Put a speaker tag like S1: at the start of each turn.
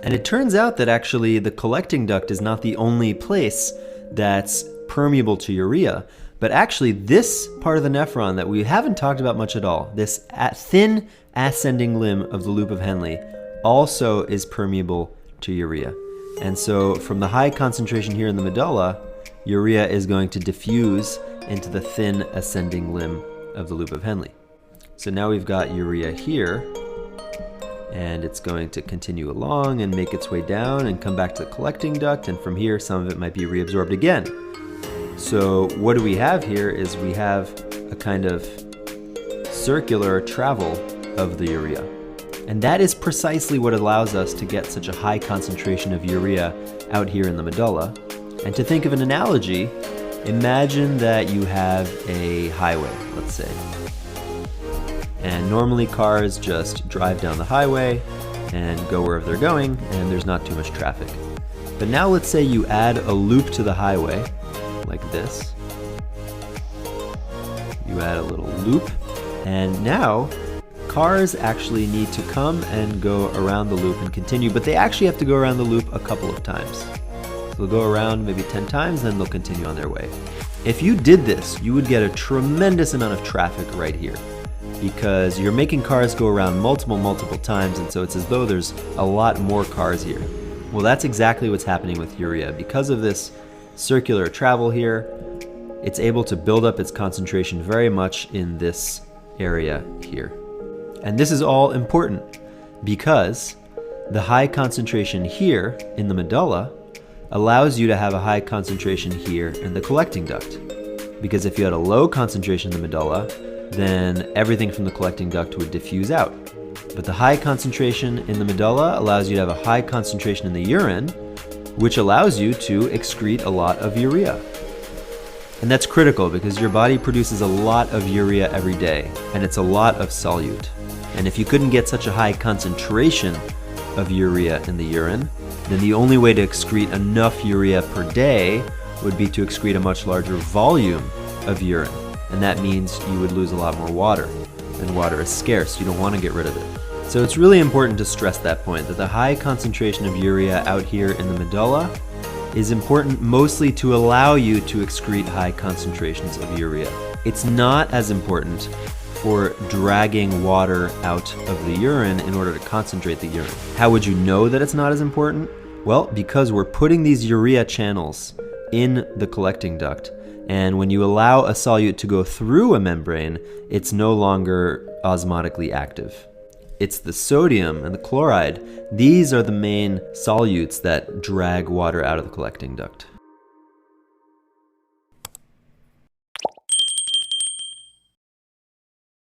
S1: And it turns out that actually the collecting duct is not the only place that's permeable to urea, but actually this part of the nephron that we haven't talked about much at all, this thin ascending limb of the loop of Henle, also is permeable to urea. And so from the high concentration here in the medulla, urea is going to diffuse into the thin ascending limb of the loop of Henle. So now we've got urea here, and it's going to continue along and make its way down and come back to the collecting duct, and from here some of it might be reabsorbed again. So what do we have here is we have a kind of circular travel of the urea. And that is precisely what allows us to get such a high concentration of urea out here in the medulla. And to think of an analogy, imagine that you have a highway, let's say. And normally cars just drive down the highway and go wherever they're going, and there's not too much traffic. But now let's say you add a loop to the highway, like this. You add a little loop, and now cars actually need to come and go around the loop and continue, but they actually have to go around the loop a couple of times. So they'll go around maybe 10 times, then they'll continue on their way. If you did this, you would get a tremendous amount of traffic right here, because you're making cars go around multiple times, and so it's as though there's a lot more cars here. Well, that's exactly what's happening with urea. Because of this circular travel here, it's able to build up its concentration very much in this area here. And this is all important because the high concentration here in the medulla allows you to have a high concentration here in the collecting duct. Because if you had a low concentration in the medulla, then everything from the collecting duct would diffuse out. But the high concentration in the medulla allows you to have a high concentration in the urine, which allows you to excrete a lot of urea. And that's critical because your body produces a lot of urea every day, and it's a lot of solute. And if you couldn't get such a high concentration of urea in the urine, then the only way to excrete enough urea per day would be to excrete a much larger volume of urine. And that means you would lose a lot more water. And water is scarce, you don't want to get rid of it. So it's really important to stress that point, that the high concentration of urea out here in the medulla is important mostly to allow you to excrete high concentrations of urea. It's not as important for dragging water out of the urine in order to concentrate the urine. How would you know that it's not as important? Well, because we're putting these urea channels in the collecting duct, and when you allow a solute to go through a membrane, it's no longer osmotically active. It's the sodium and the chloride. These are the main solutes that drag water out of the collecting duct.